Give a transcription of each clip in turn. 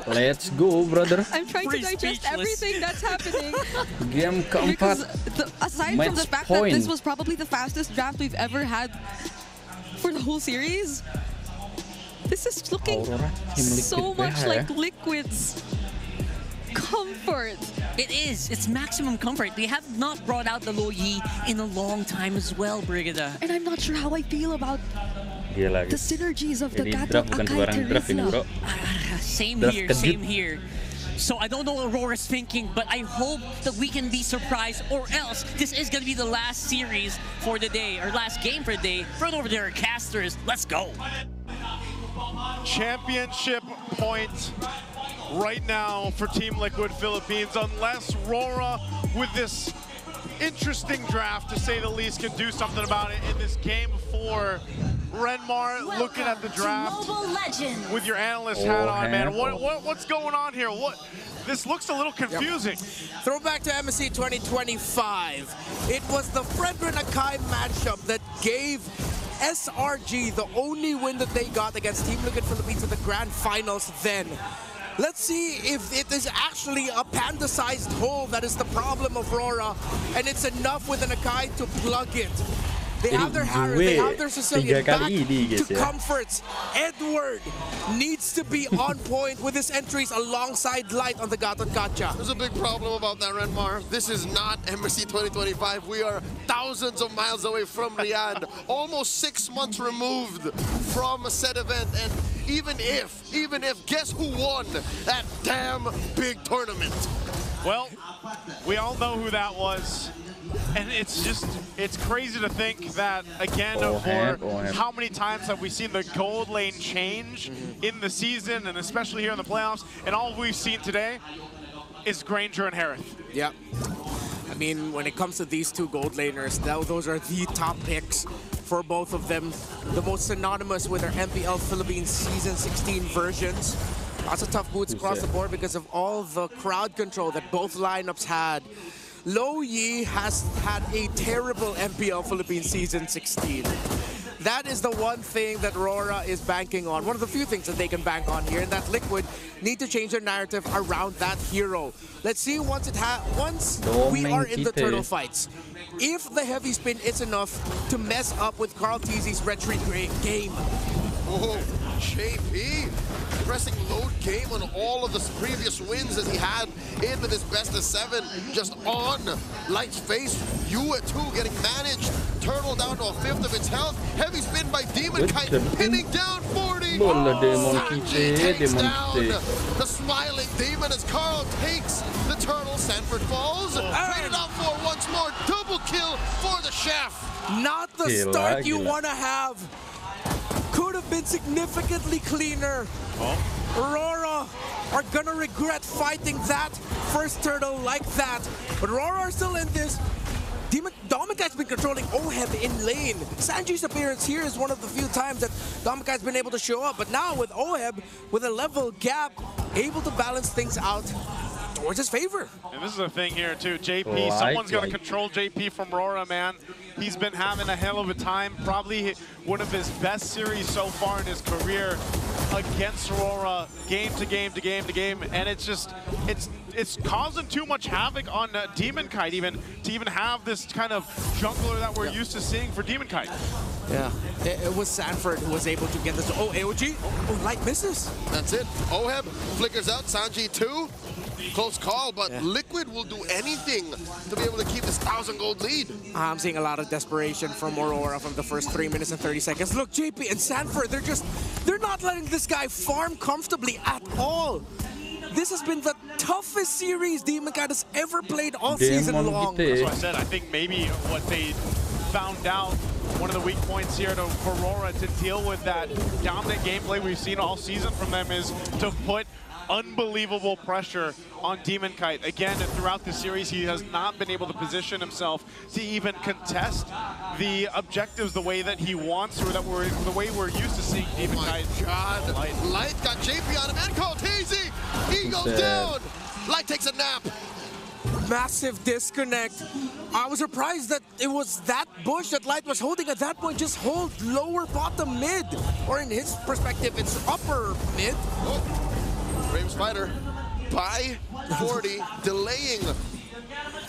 Let's go, brother. I'm trying to digest everything that's happening. Game keempat. Aside from the fact that this was probably the fastest draft we've ever had for the whole series, this is looking so much like Liquid's comfort. It is. It's maximum comfort. They have not brought out the Lo Yi in a long time as well, Brigida. And I'm not sure how I feel about the synergies of the Gatot Akai Terizla. Same here. So I don't know what Aurora's thinking, but I hope that we can be surprised, or else this is going to be the last series for the day, or last game for the day. Run over there, casters. Let's go. Championship point right now for Team Liquid Philippines, unless Aurora, with this interesting draft, to say the least, can do something about it in this game 4. Renmar, looking at the draft with your analyst hat on, man. What's going on here? This looks a little confusing. Throwback to MSC 2025. It was the Fredrin Akai matchup that gave SRG the only win that they got against Team Liquid Philippines in the grand finals then. Let's see if it is actually a panda-sized hole that is the problem of Aurora, and it's enough with an Akai to plug it. They have their Harris, they have their Sicilian back to comforts. Edward needs to be on point with his entries alongside Light on the Gatot Kacha. There's a big problem about that, Renmar. This is not MSC 2025. We are thousands of miles away from Riyadh, almost 6 months removed from a said event. And even if, guess who won that damn big tournament? Well, we all know who that was. And it's crazy to think that, again, for how many times have we seen the gold lane change in the season, and especially here in the playoffs, and all we've seen today is Granger and Harith. Yeah. I mean, when it comes to these two gold laners, those are the top picks for both of them. The most synonymous with their MPL Philippines Season 16 versions. Lots of tough boots across the board because of all the crowd control that both lineups had. Lo Yi has had a terrible MPL Philippines Season 16. That is the one thing that Aurora is banking on. One of the few things that they can bank on here, and that Liquid need to change their narrative around that hero. Let's see once we are in the turtle fights, if the heavy spin is enough to mess up with Carl Tizzy's retreat game. Oh, JP pressing load game on all of the previous wins that he had in this best of 7, just on Light's face. Yue too getting managed, turtle down to a 1/5 of its health. Heavy spin by Demon Kite, pinning down 40. Sanji takes down the smiling demon as Carl takes the turtle. Sanford falls, traded out for once more, double kill for the chef. Not the start you want to have. Could have been significantly cleaner. Aurora are gonna regret fighting that first turtle like that. But Aurora are still in this. Domikai's been controlling Oheb in lane. Sanji's appearance here is one of the few times that Domikai's been able to show up. But now with Oheb, with a level gap, able to balance things out towards his favor. And this is the thing here too, JP, someone's gonna control JP from Aurora, man. He's been having a hell of a time, probably one of his best series so far in his career against Aurora, game to game to game to game, and it's causing too much havoc on Demon Kite to even have this kind of jungler that we're used to seeing for Demon Kite. Yeah, it was Sanford who was able to get this. Oh, AOG, Light misses. That's it. Oheb flickers out, Sanji too. Close call, but Liquid will do anything to be able to keep this 1,000 gold lead. I'm seeing a lot of desperation from Aurora from the first 3 minutes and 30 seconds. Look, JP and Sanford, they're not letting this guy farm comfortably at all. This has been the toughest series Demon Kite has ever played all season long. That's what I said. I think maybe what they found out, one of the weak points here for Aurora to deal with that dominant gameplay we've seen all season from them is to put unbelievable pressure on Demon Kite. Again, throughout the series, he has not been able to position himself to even contest the objectives the way that he wants, or the way we're used to seeing Demon Kite. Oh my God! Light got JP on him and called Hazy. He goes down. Light takes a nap. Massive disconnect. I was surprised that it was that bush that Light was holding at that point. Just hold lower bottom mid, or in his perspective, it's upper mid. Frames Fighter by 40, delaying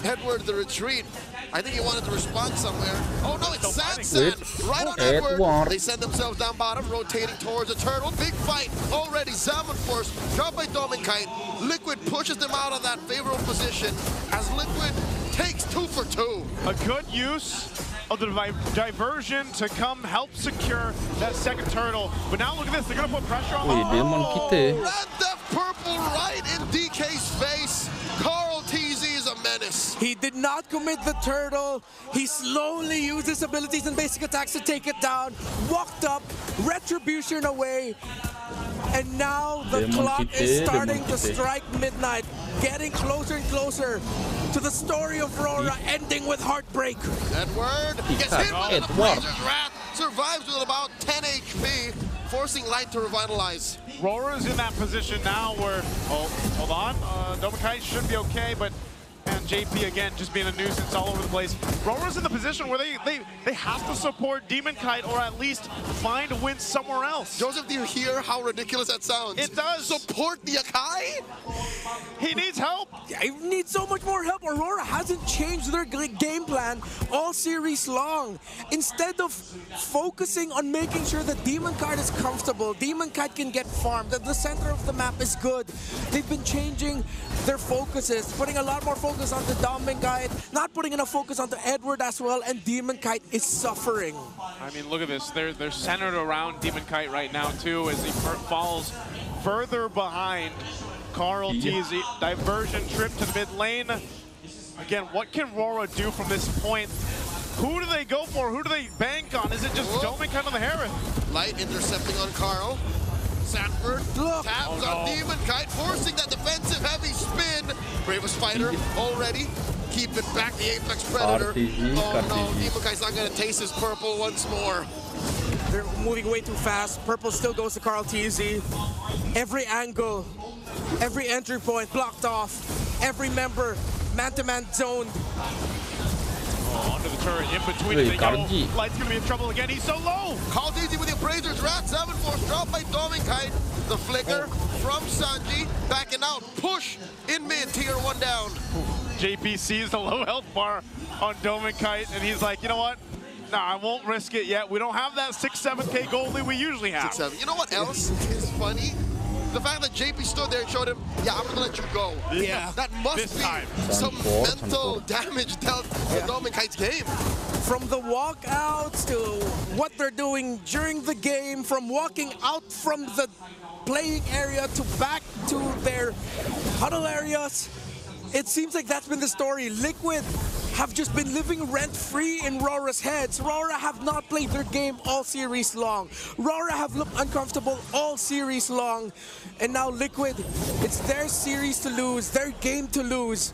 Edward the retreat. I think he wanted to respond somewhere. Oh no, it's Sansan right on Edward. They send themselves down bottom, rotating towards the turtle. Big fight already. Zaman Force dropped by Dominkite. Liquid pushes them out of that favorable position as Liquid takes 2 for 2. A good use of the diversion to come help secure that second turtle. But now look at this, they're gonna put pressure on. Red Death Purple right in DK's face. Carl TZ is a menace. He did not commit the turtle. He slowly used his abilities and basic attacks to take it down. Walked up, retribution away. And now the clock is starting to strike midnight, getting closer and closer to the story of Aurora ending with heartbreak. Edward gets hit by the Blazer's Wrath, survives with about 10 HP, forcing Light to revitalize. Aurora's in that position now where, oh, hold on, Dominkite should be okay, but and JP again just being a nuisance all over the place. Aurora's in the position where they have to support Demonkite or at least find a win somewhere else. Joseph, do you hear how ridiculous that sounds? It does. Support the Akai? He needs help. He needs so much more help. Aurora hasn't changed their game plan all series long. Instead of focusing on making sure that Demonkite is comfortable, Demonkite can get farmed, that the center of the map is good, they've been changing their focuses, putting a lot more focus onto Dominkite, not putting enough focus onto Edward as well, and Demonkite is suffering. I mean, look at this. They're centered around Demonkite right now, too, as he falls further behind Carl TZ. Diversion trip to the mid lane. Again, what can Aurora do from this point? Who do they go for? Who do they bank on? Is it just Dominkite on the Harith? Light intercepting on Carl. Sanford taps on Demonkite, forcing that defensive heavy spin. Bravest Fighter already keeping back the Apex Predator. Oh no, Demonkite's not going to taste his purple once more. They're moving way too fast. Purple still goes to Carl TZ. Every angle, every entry point blocked off. Every member man-to-man zoned. Oh, under the turret, in between it they go. Light's gonna be in trouble again, he's so low! Called easy with the Appraiser's Wrath, 7-4 dropped by Dominkite. The flicker from Sanji, backing out, push in mid, tier 1 down. JP sees the low health bar on Dominkite, and he's like, you know what? Nah, I won't risk it yet. We don't have that 6-7K gold lead we usually have. 6-7. You know what else is funny? The fact that JP stood there and showed him, yeah, I'm gonna let you go. Yeah. That must be some mental damage dealt to Dominkite's game. From the walkouts to what they're doing during the game, from walking out from the playing area to back to their huddle areas, it seems like that's been the story. Liquid have just been living rent-free in Rora's heads. Rora have not played their game all series long. Rora have looked uncomfortable all series long. And now Liquid, it's their series to lose, their game to lose.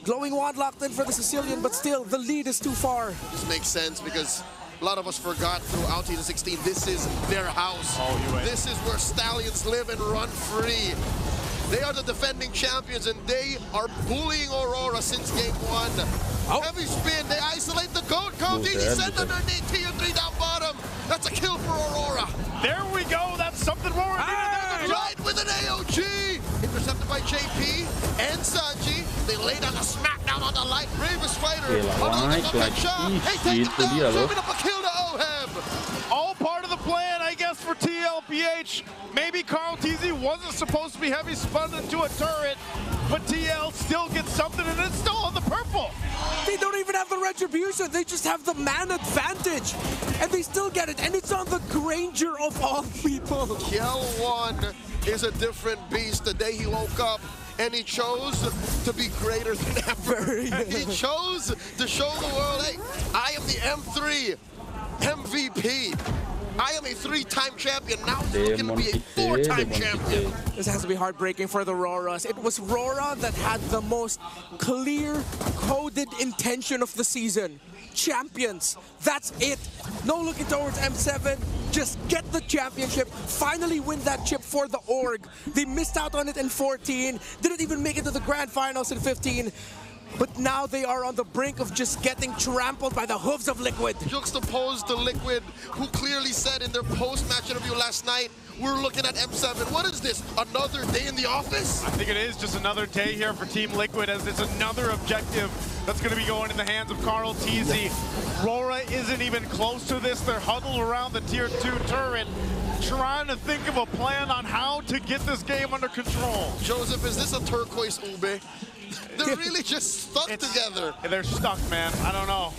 Glowing Wand locked in for the Sicilian, but still, the lead is too far. This makes sense because a lot of us forgot throughout Season 16, this is their house. This is where Stallions live and run free. They are the defending champions, and they are bullying Aurora since game 1. Heavy spin, they isolate the GOAT. Cody, he sent underneath tier 3 down bottom. That's a kill for Aurora. There we go. That's something Aurora needed. Right with an AOG. Intercepted by JP and Sanji. They laid on a smackdown on the Light. Bravest Fighter. Hey, take it down. Serving up a kill to Ohem. All part of the plan, I guess, for TLPH. Maybe Carl TZ wasn't supposed to be heavy spun into a turret, but TL still gets something, and it's still on the purple. They don't even have the retribution. They just have the man advantage, and they still get it. And it's on the Granger of all people. Kill 1 is a different beast. The day he woke up, and he chose to be greater than ever. He chose to show the world, hey, I am the M3 MVP. I am a 3-time champion. Now he's looking to be a 4-time champion. This has to be heartbreaking for the Roras. It was Rora that had the most clear, coded intention of the season. Champions. That's it. No looking towards M7. Just get the championship. Finally win that chip for the org. They missed out on it in 14. Didn't even make it to the grand finals in 15. but now they are on the brink of just getting trampled by the hooves of Liquid. Juxtaposed to Liquid, who clearly said in their post-match interview last night, we're looking at M7. What is this? Another day in the office? I think it is just another day here for Team Liquid, as it's another objective that's going to be going in the hands of Carl TZ. Aurora isn't even close to this. They're huddled around the Tier 2 turret, trying to think of a plan on how to get this game under control. Joseph, is this a turquoise ube? They're really just stuck together. They're stuck, man. I don't know.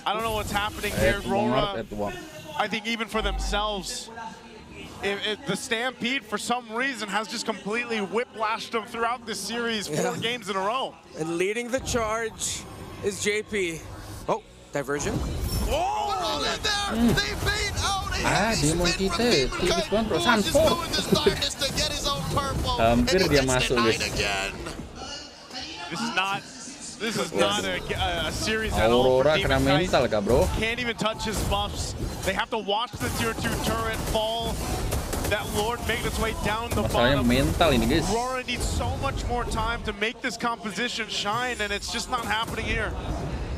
I don't know what's happening here. Aurora, I think even for themselves, the Stampede, for some reason, has just completely whiplashed them throughout this series, 4 games in a row. And leading the charge is JP. Oh, diversion. Oh, they're all in there! They bait out a heavy spin from Demon Kite, who was just doing this darkness to get his own purple, and he gets denied again. This is not a series at all. Aurora kena mental kah, bro? Can't even touch his buffs. They have to watch the Tier 2 turret fall. That Lord making its way down the bottom. Mental ini, guys. Aurora needs so much more time to make this composition shine, and it's just not happening here.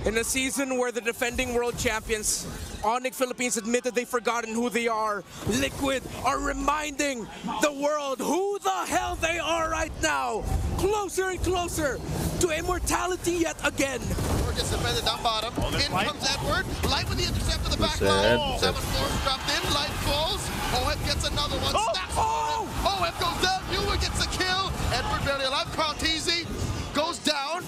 In a season where the defending world champions, Onyx Philippines, admitted they've forgotten who they are, Liquid are reminding the world who the hell they are right now. Closer and closer to immortality yet again. Edward gets defended down bottom. In comes Edward. Light with the intercept to the back line. 7 floors dropped in. Light falls. Oheb gets another one. Oheb goes down. Ewan gets a kill. Edward barely alive. Carl TZ goes down.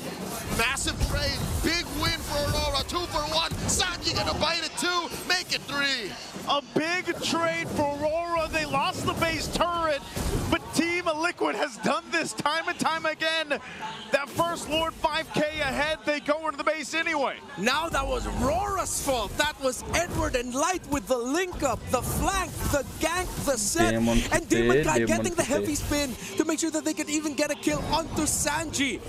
Massive trade. Big win for Aurora. 2 for 1. Sanji gonna bite it 2. Make it 3. A big trade for Aurora. They lost the base turret, but Team Liquid has done this time and time again. That first Lord 5K ahead, they go into the base anyway. Now that was Aurora's fault. That was Edward and Light with the link up, the flank, the gank, the set, and Demon Kite getting the heavy spin to make sure that they could even get a kill onto Sanji.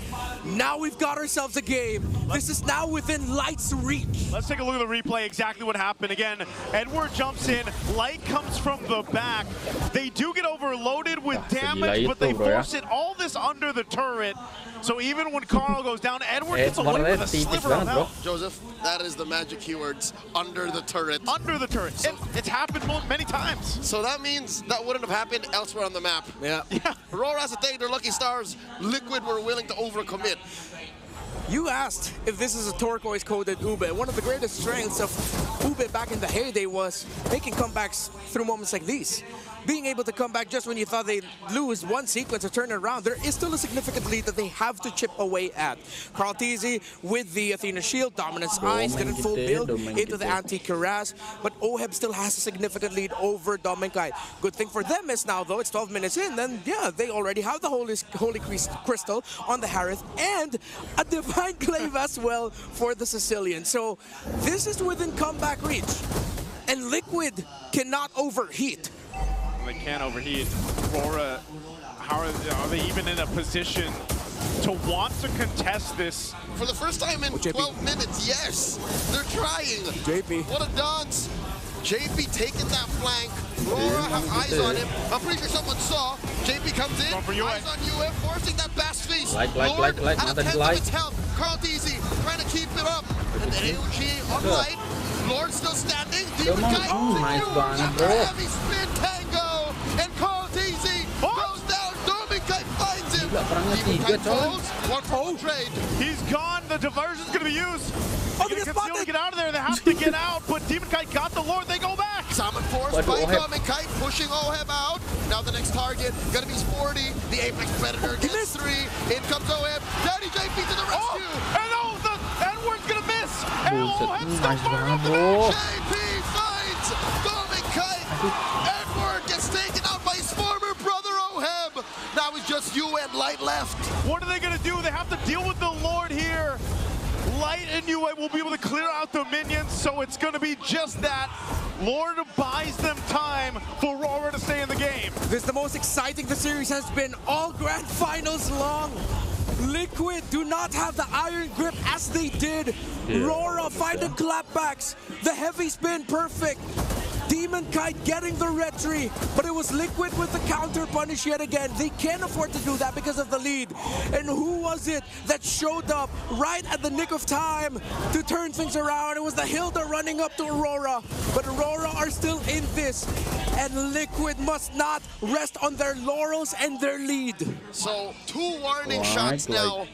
Now we've got ourselves a game. This is now within Light's reach. Let's take a look at the replay, exactly what happened. Again, Edward jumps in, Light comes from the back. They do get overloaded with damage, but they force it all this under the turret. So even when Carl goes down, Edward gets away with a sliver of health. Joseph, that is the magic keywords, under the turret. Under the turret. It's happened many times. So that means that wouldn't have happened elsewhere on the map. Yeah. Aurora has to take their lucky stars. Liquid were willing to overcommit. You asked if this is a turquoise-coded Ube. One of the greatest strengths of Ube back in the heyday was making comebacks through moments like these. Being able to come back just when you thought they'd lose one sequence or turn it around. There is still a significant lead that they have to chip away at. Carl TZ with the Athena shield, Dominance Eyes, didn't full build into the anti-Cuirass, but Oheb still has a significant lead over Dominkai. Good thing for them is now, though, it's 12 minutes in, then yeah, they already have the Holy Crystal on the Harith and a Divine Glaive as well for the Sicilian. So this is within comeback reach. And Liquid cannot overheat. They can't overheat. Aurora, how are they even in a position to want to contest this? For the first time in 12 minutes, yes. They're trying. JP. What a dance. JP taking that flank. Aurora have eyes on him. I'm pretty sure someone saw. JP comes in. Eyes on UF, forcing that bass face. Like, Lord at a tenth of its health. Carl TZ trying to keep it up. And then AOG on Light. Lord still standing. Demon Kite. Nice banget, bro. Heavy spin tango. And Carl TZ goes down. Demon Kite finds him. Demon Kite falls. One for trade. He's gone. The diversion's going to be used. They can get out of there. They have to get out. But Demon Kite got the Lord. They go back. Summon force by Demon Kite pushing Oheb out. Now the next target going to be Sporty. The Apex Predator gets 3. In comes Oheb. Daddy JP to the rescue. And the Edward's going to miss. And Oheb's still far up the back. JP finds Demon Kite. Edward gets taken out by his former brother Oheb. Now it's just you and Light left. What are they going to do? They have to deal with the Lord here. Light and UA will be able to clear out the minions, so it's going to be just that. Lord buys them time for Aurora to stay in the game. This is the most exciting the series has been all grand finals long. Liquid do not have the iron grip as they did. Aurora finding clapbacks. The heavy spin perfect. Demon Kite getting the retry, but it was Liquid with the counter punish yet again. They can't afford to do that because of the lead. And who was it that showed up right at the nick of time to turn things around? It was the Hilda running up to Aurora, but Aurora are still in this, and Liquid must not rest on their laurels and their lead. So 2 warning shots now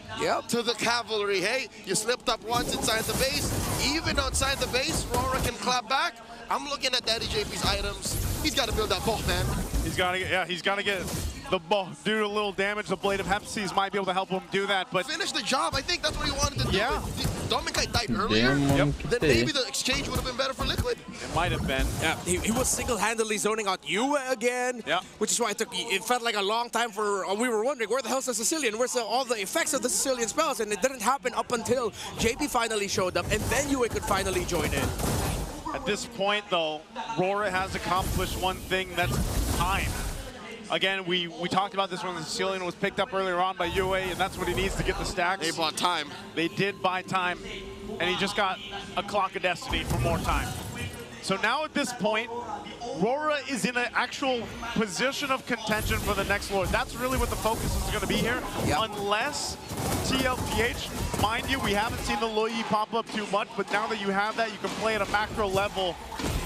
to the Cavalry. Hey, you slipped up once inside the base. Even outside the base, Aurora can clap back. I'm looking at Daddy JP's items. He's got to build that bow, man. He's got to get the bow, do a little damage. The Blade of Hephaestus might be able to help him do that, but finish the job. I think that's what he wanted to do. Yeah. Dominic died earlier. Then maybe the exchange would have been better for Liquid. It might have been. Yeah, he was single-handedly zoning out Yue again, which is why it felt like a long time for, we were wondering, where the hell's the Sicilian? Where's all the effects of the Sicilian spells? And it didn't happen up until JP finally showed up, and then Yue could finally join in. At this point, though, Aurora has accomplished one thing, that's time. Again, we talked about this when the Sicilian was picked up earlier on by Yue, and that's what he needs to get the stacks. They bought time. They did buy time, and he just got a clock of destiny for more time. So now at this point, Aurora is in an actual position of contention for the next Lord. That's really what the focus is going to be here. Unless TLTH, mind you, we haven't seen the Luyi pop up too much, but now that you have that, you can play at a macro level,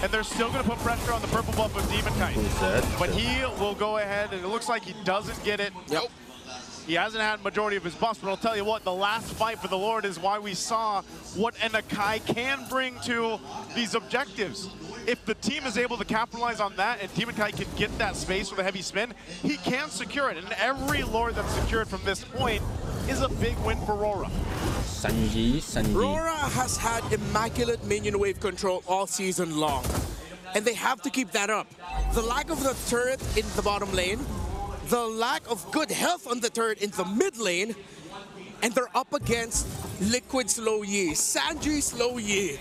and they're still going to put pressure on the purple buff of Demon Kite. But he will go ahead, and it looks like he doesn't get it. Nope. He hasn't had majority of his buffs, but I'll tell you what, the last fight for the Lord is why we saw what an Akai can bring to these objectives. If the team is able to capitalize on that and Demon Kite can get that space with a heavy spin, he can secure it. And every Lord that's secured from this point is a big win for Aurora. Sanji. Aurora has had immaculate minion wave control all season long, and they have to keep that up. The lack of the turret in the bottom lane, the lack of good health on the turret in the mid lane, and they're up against Liquid Slow Yi, Sanji Slow Yi.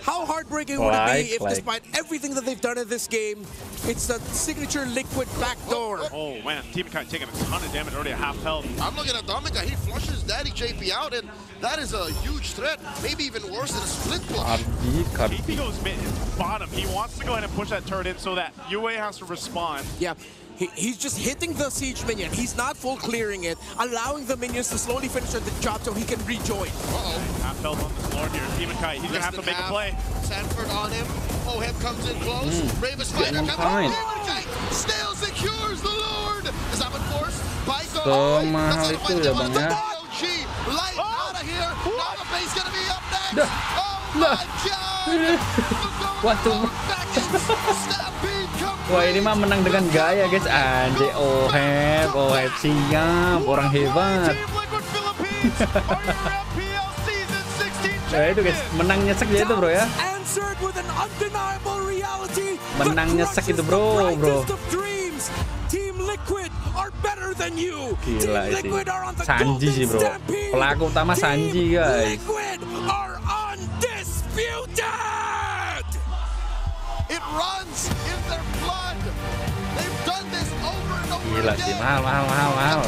How heartbreaking would it be if, despite everything that they've done in this game, it's the signature Liquid backdoor? Oh man, Demon Kite taking a ton of damage, already at half health. I'm looking at Dominic, he flushes Daddy JP out, and that is a huge threat, maybe even worse than a split push. JP goes bottom. He wants to go ahead and push that turret in so that Yue has to respond. Yeah. He's just hitting the siege minion. He's not full clearing it, allowing the minions to slowly finish the job so he can rejoin. Half health on this Lord here. Demon Kite, he's gonna have to make a play. Sanford on him. Oheb comes in close. Bravest fighter coming. Demon Kite still secures the Lord. Is that what force? By go. Mahal itu ya bang ya. Light out of here. Now the base gonna be up next. Oh my God. Waduh. Wah ini mah menang dengan gaya guys. Anjay, Oheb siap, orang hebat. Nah itu guys, menang nyesek dia itu bro ya. Menang nyesek itu bro. Gila sih. Sanji sih bro. Pelaku utama Sanji guys. It runs in their blood. They've done this over and over Gila sih, mahal.